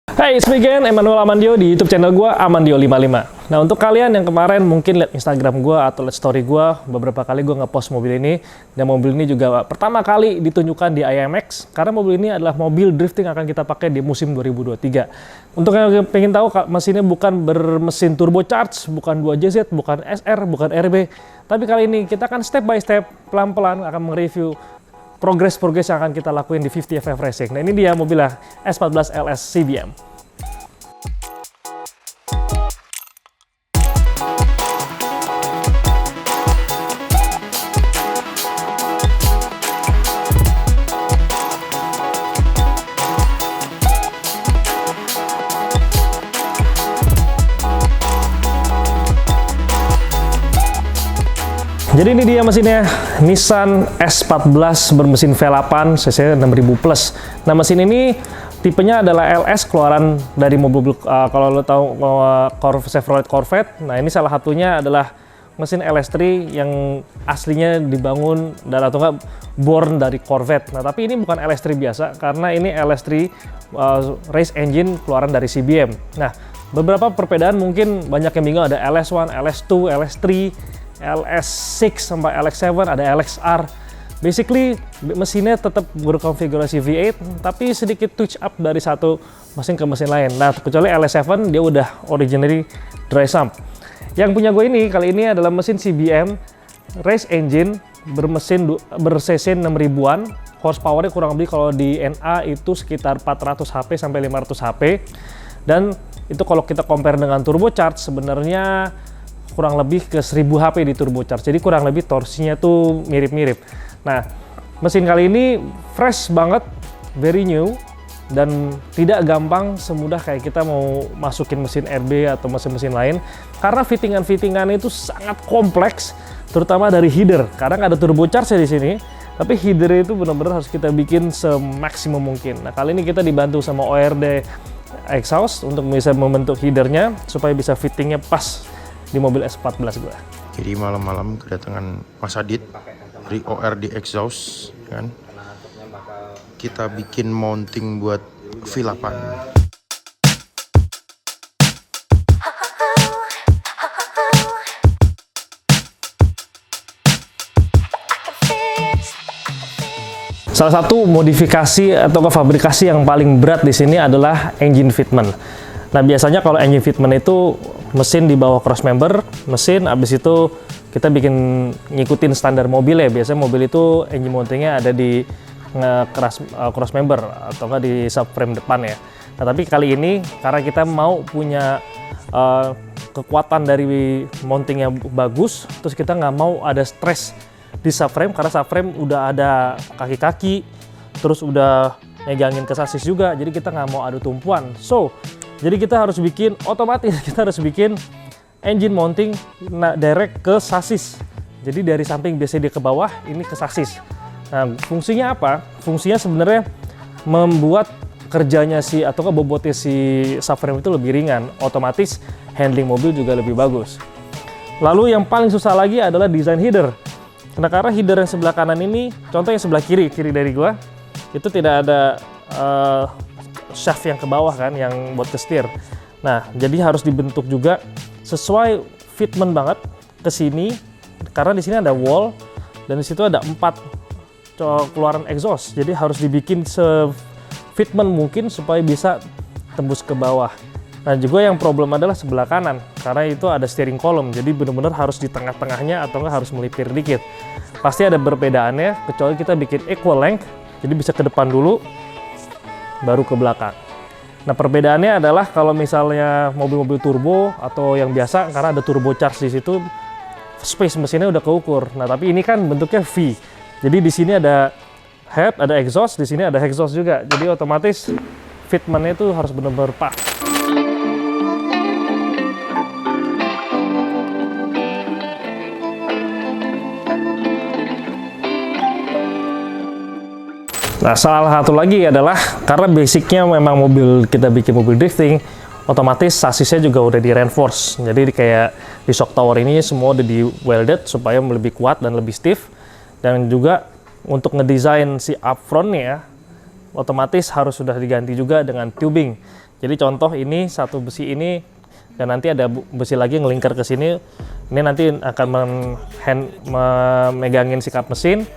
Hai, it's me again, Emmanuel Amandio di YouTube channel gue, Amandio55. Nah, untuk kalian yang kemarin mungkin lihat Instagram gue atau lihat story gue, beberapa kali gue nge-post mobil ini, dan mobil ini juga pertama kali ditunjukkan di IMX, karena mobil ini adalah mobil drifting yang akan kita pakai di musim 2023. Untuk yang pengen tahu, mesinnya bukan bermesin turbocharged, bukan 2JZ, bukan SR, bukan RB, tapi kali ini kita akan step by step, pelan-pelan akan mereview progres yang akan kita lakuin di 50FF Racing. Nah, ini dia mobilnya S14 LS CBM. Jadi ini dia mesinnya, Nissan S14 bermesin V8 cc 6000 plus. Nah, mesin ini tipenya adalah LS, keluaran dari mobil kalau lo tahu Chevrolet Corvette. Nah, ini salah satunya adalah mesin LS3 yang aslinya dibangun dan atau enggak born dari Corvette. Nah, tapi ini bukan LS3 biasa karena ini LS3 race engine keluaran dari CBM. Nah, beberapa perbedaan mungkin banyak yang bingung, ada LS1, LS2, LS3, LS6 sampai LX7, ada LXR. Basically mesinnya tetap berkonfigurasi V8 tapi sedikit touch up dari satu mesin ke mesin lain. Nah, kecuali LS7 dia udah originally dry sump. Yang punya gue ini kali ini adalah mesin CBM race engine ber-cc 6000-an. Horsepower-nya kurang lebih kalau di NA itu sekitar 400 HP sampai 500 HP. Dan itu kalau kita compare dengan turbocharge sebenarnya kurang lebih ke 1000 HP di turbocharge, jadi kurang lebih torsinya tuh mirip-mirip. Nah, mesin kali ini fresh banget, very new, dan tidak gampang semudah kayak kita mau masukin mesin RB atau mesin-mesin lain, karena fittingan-fittingan itu sangat kompleks, terutama dari header. Kadang ada turbocharge di sini, tapi header itu benar-benar harus kita bikin semaksimum mungkin. Nah, kali ini kita dibantu sama ORD exhaust untuk bisa membentuk headernya supaya bisa fittingnya pas di mobil S14 gue. Jadi malam-malam kedatangan Mas Adit dari ORD Exhaust, kan? Kita bikin mounting buat V8. Salah satu modifikasi atau fabrikasi yang paling berat di sini adalah engine fitment. Nah, biasanya kalau engine fitment itu mesin di bawah cross member, mesin abis itu kita ngikutin standar mobil ya. Biasanya mobil itu engine mountingnya ada di cross member atau enggak di subframe depan ya. Nah, tapi kali ini karena kita mau punya kekuatan dari mounting yang bagus, terus kita nggak mau ada stress di subframe karena subframe udah ada kaki-kaki, terus udah megangin ke sasis juga, jadi kita nggak mau ada tumpuan. Jadi kita harus bikin, otomatis kita harus bikin engine mounting direct ke sasis. Jadi dari samping biasanya dia ke bawah, ini ke sasis. Nah, fungsinya apa? Fungsinya sebenarnya membuat kerjanya atau bobotnya si subframe itu lebih ringan. Otomatis handling mobil juga lebih bagus. Lalu yang paling susah lagi adalah desain header. Nah, karena header yang sebelah kanan ini, contoh yang sebelah kiri dari gua, itu tidak ada shaft yang ke bawah kan, yang buat ke setir. Nah, jadi harus dibentuk juga sesuai fitment banget ke sini, karena di sini ada wall dan di situ ada 4 keluaran exhaust. Jadi harus dibikin se-fitment mungkin supaya bisa tembus ke bawah. Nah, juga yang problem adalah sebelah kanan, karena itu ada steering column. Jadi benar-benar harus di tengah-tengahnya atau enggak harus melipir dikit. Pasti ada perbedaannya, kecuali kita bikin equal length, jadi bisa ke depan dulu baru ke belakang. Nah, perbedaannya adalah kalau misalnya mobil-mobil turbo atau yang biasa, karena ada turbocharge di situ, space mesinnya udah keukur. Nah, tapi ini kan bentuknya V. Jadi di sini ada head, ada exhaust, di sini ada exhaust juga. Jadi otomatis fitmentnya itu harus benar-benar pas. Nah, salah satu lagi adalah karena basicnya memang mobil kita bikin mobil drifting, otomatis sasisnya juga udah di reinforce. Jadi kayak di shock tower ini semua udah di welded supaya lebih kuat dan lebih stiff. Dan juga untuk ngedesain si upfrontnya, otomatis harus sudah diganti juga dengan tubing. Jadi contoh ini satu besi ini dan nanti ada besi lagi yang ngelingkar ke sini. Ini nanti akan memegangin si kap mesin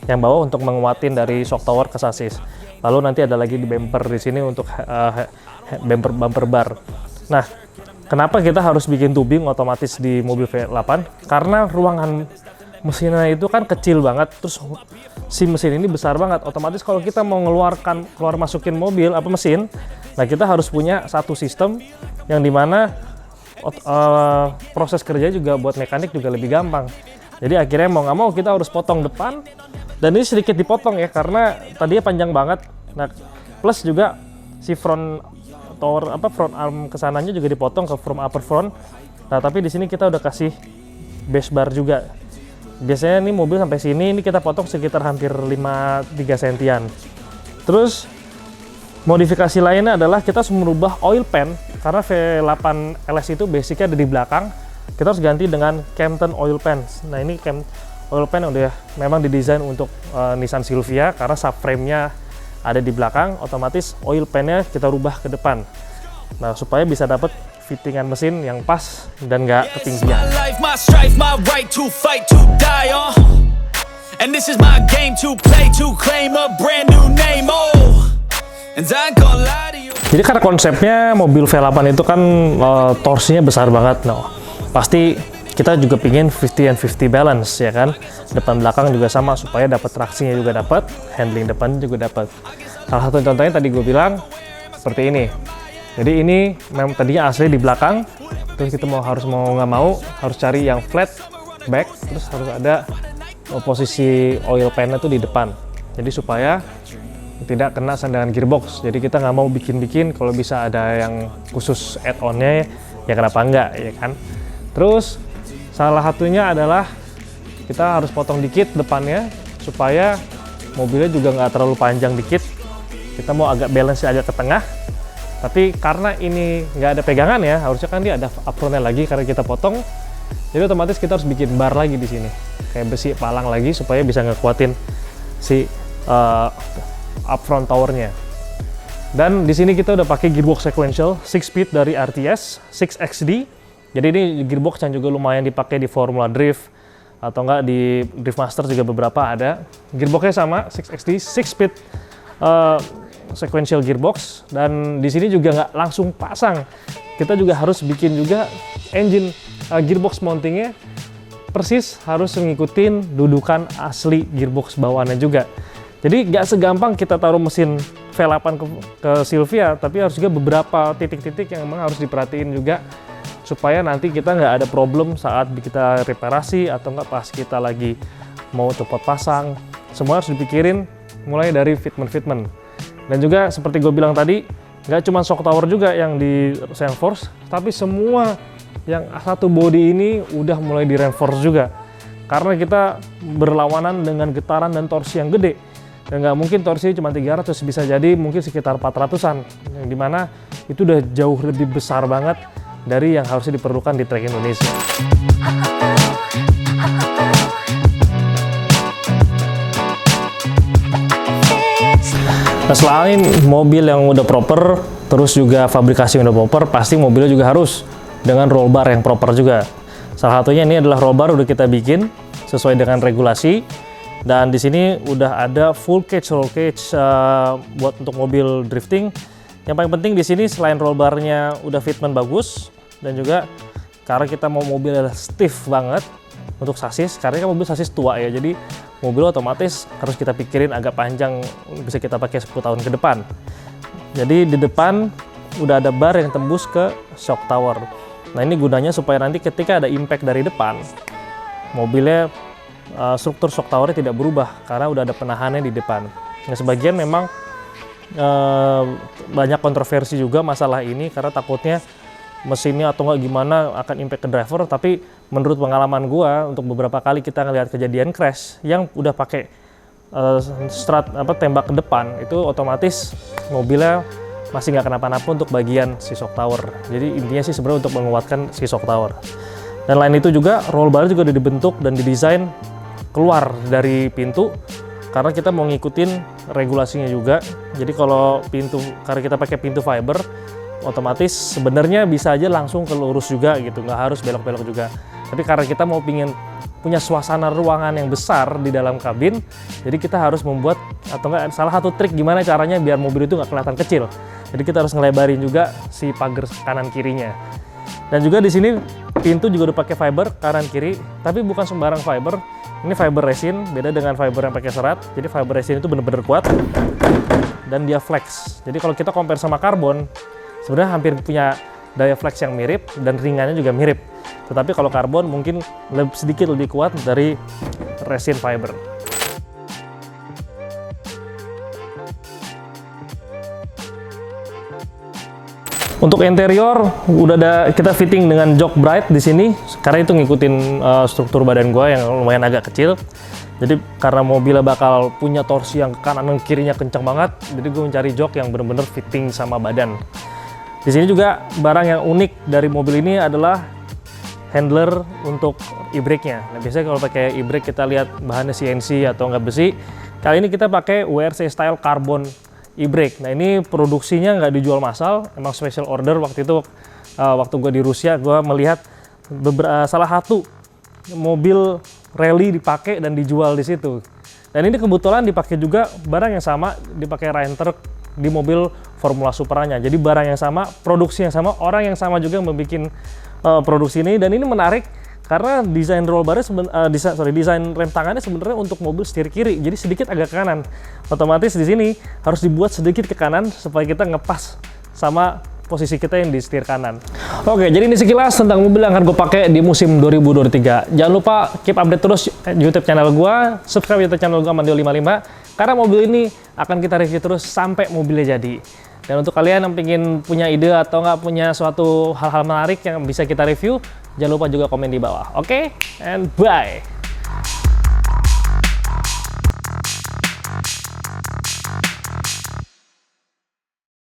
yang bawah untuk menguatin dari shock tower ke sasis. Lalu nanti ada lagi di bumper di sini untuk bumper bar. Nah, kenapa kita harus bikin tubing otomatis di mobil V8? Karena ruangan mesinnya itu kan kecil banget, terus si mesin ini besar banget. Otomatis kalau kita mau keluar masukin mobil mesin, nah kita harus punya satu sistem yang dimana proses kerja juga buat mekanik juga lebih gampang. Jadi akhirnya mau nggak mau kita harus potong depan, dan ini sedikit dipotong ya karena tadinya panjang banget. Nah, plus juga si front arm kesananya juga dipotong ke front upper front. Nah, tapi di sini kita udah kasih base bar juga. Biasanya ini mobil sampai sini, ini kita potong sekitar hampir 3 sentian. Terus modifikasi lainnya adalah kita harus merubah oil pan, karena V8 LS itu basicnya ada di belakang. Kita harus ganti dengan Campton oil pan. Nah, ini oil pan yang udah memang didesain untuk Nissan Silvia karena subframe-nya ada di belakang, otomatis oil pan-nya kita rubah ke depan. Nah, supaya bisa dapat fittingan mesin yang pas dan nggak ketinggian. Jadi karena konsepnya mobil V8 itu kan torsinya besar banget, pasti kita juga pingin 50 and 50 balance ya kan, depan belakang juga sama supaya dapat traksinya juga dapat, handling depan juga dapat. Salah satu contohnya tadi gue bilang seperti ini. Jadi ini memang tadinya asli di belakang, terus kita harus cari yang flat back, terus harus ada posisi oil pan itu di depan. Jadi supaya tidak kena sandaran gearbox. Jadi kita nggak mau bikin kalau bisa ada yang khusus add-onnya ya kenapa enggak ya kan. Terus salah satunya adalah kita harus potong dikit depannya supaya mobilnya juga nggak terlalu panjang dikit. Kita mau agak balance agak ke tengah. Tapi karena ini nggak ada pegangan ya, harusnya kan dia ada upfrontnya lagi karena kita potong. Jadi otomatis kita harus bikin bar lagi di sini, kayak besi palang lagi supaya bisa ngekuatin si upfront towernya. Dan di sini kita udah pakai gearbox sequential 6-speed dari RTS 6XD. Jadi ini gearbox yang juga lumayan dipakai di Formula Drift atau enggak di Drift Master juga beberapa ada. Gearboxnya sama 6XD 6-speed sequential gearbox, dan di sini juga nggak langsung pasang. Kita juga harus bikin juga engine gearbox mountingnya persis harus ngikutin dudukan asli gearbox bawaannya juga. Jadi nggak segampang kita taruh mesin V8 ke Silvia, tapi harus juga beberapa titik-titik yang memang harus diperhatiin juga supaya nanti kita nggak ada problem saat kita reparasi atau nggak pas kita lagi mau copot pasang. Semua harus dipikirin mulai dari fitment. Dan juga seperti gue bilang tadi, nggak cuma shock tower juga yang di reinforce, tapi semua yang satu body ini udah mulai di reinforce juga. Karena kita berlawanan dengan getaran dan torsi yang gede. Dan nggak mungkin torsi cuma 300, bisa jadi mungkin sekitar 400-an. Yang dimana itu udah jauh lebih besar banget dari yang harusnya diperlukan di track Indonesia. Nah, selain mobil yang udah proper, terus juga fabrikasi yang udah proper, pasti mobilnya juga harus dengan roll bar yang proper juga. Salah satunya ini adalah roll bar udah kita bikin sesuai dengan regulasi, dan di sini udah ada full cage roll cage buat untuk mobil drifting. Yang paling penting di sini selain roll barnya udah fitment bagus, dan juga karena kita mau mobil stiff banget untuk sasis, karena kan mobil sasis tua ya, jadi mobil otomatis harus kita pikirin agak panjang, bisa kita pakai 10 tahun ke depan. Jadi di depan udah ada bar yang tembus ke shock tower. Nah, ini gunanya supaya nanti ketika ada impact dari depan, mobilnya struktur shock towernya tidak berubah karena udah ada penahannya di depan. Nah, sebagian memang banyak kontroversi juga masalah ini karena takutnya mesinnya atau nggak gimana akan impact ke driver, tapi menurut pengalaman gua untuk beberapa kali kita ngelihat kejadian crash yang udah pakai tembak ke depan, itu otomatis mobilnya masih nggak kenapa-napa untuk bagian si shock tower. Jadi intinya sih sebenarnya untuk menguatkan si shock tower. Dan lain itu juga roll bar juga udah dibentuk dan didesain keluar dari pintu karena kita mau ngikutin regulasinya juga. Jadi kalau karena kita pakai pintu fiber, otomatis sebenarnya bisa aja langsung ke lurus juga gitu, nggak harus belok-belok juga. Tapi karena kita mau pingin punya suasana ruangan yang besar di dalam kabin, jadi kita harus membuat, atau enggak, salah satu trik gimana caranya biar mobil itu nggak kelihatan kecil. Jadi kita harus ngelebarin juga si pagar kanan kirinya. Dan juga di sini pintu juga udah pakai fiber kanan kiri, tapi bukan sembarang fiber. Ini fiber resin, beda dengan fiber yang pakai serat. Jadi fiber resin itu benar-benar kuat dan dia flex. Jadi kalau kita compare sama karbon, sebenarnya hampir punya daya flex yang mirip dan ringannya juga mirip. Tetapi kalau karbon mungkin sedikit lebih kuat dari resin fiber. Untuk interior udah ada kita fitting dengan jok bright di sini karena itu ngikutin struktur badan gua yang lumayan agak kecil. Jadi karena mobilnya bakal punya torsi yang kanan dan kirinya kencang banget, jadi gue mencari jok yang bener-bener fitting sama badan. Di sini juga barang yang unik dari mobil ini adalah handler untuk e-brake-nya. Nah, biasanya kalau pakai e-brake kita lihat bahannya CNC atau enggak besi. Kali ini kita pakai WRC style carbon e-brake. Nah, ini produksinya nggak dijual massal, emang special order. Waktu itu waktu gue di Rusia, gue melihat salah satu mobil rally dipakai dan dijual di situ. Dan ini kebetulan dipakai juga barang yang sama, dipakai Ryan Turk di mobil Formula Supranya. Jadi barang yang sama, produksi yang sama, orang yang sama juga membuat produksi ini. Dan ini menarik karena desain roll barnya desain rem tangannya sebenarnya untuk mobil setir kiri, jadi sedikit agak ke kanan. Otomatis di sini harus dibuat sedikit ke kanan supaya kita ngepas sama posisi kita yang di setir kanan. Oke, jadi ini sekilas tentang mobil yang akan gue pakai di musim 2023. Jangan lupa keep update terus YouTube channel gue, subscribe YouTube channel gue Mandio55, karena mobil ini akan kita review terus sampai mobilnya jadi. Dan untuk kalian yang pengen punya ide atau nggak punya suatu hal-hal menarik yang bisa kita review, jangan lupa juga komen di bawah. Oke, and bye!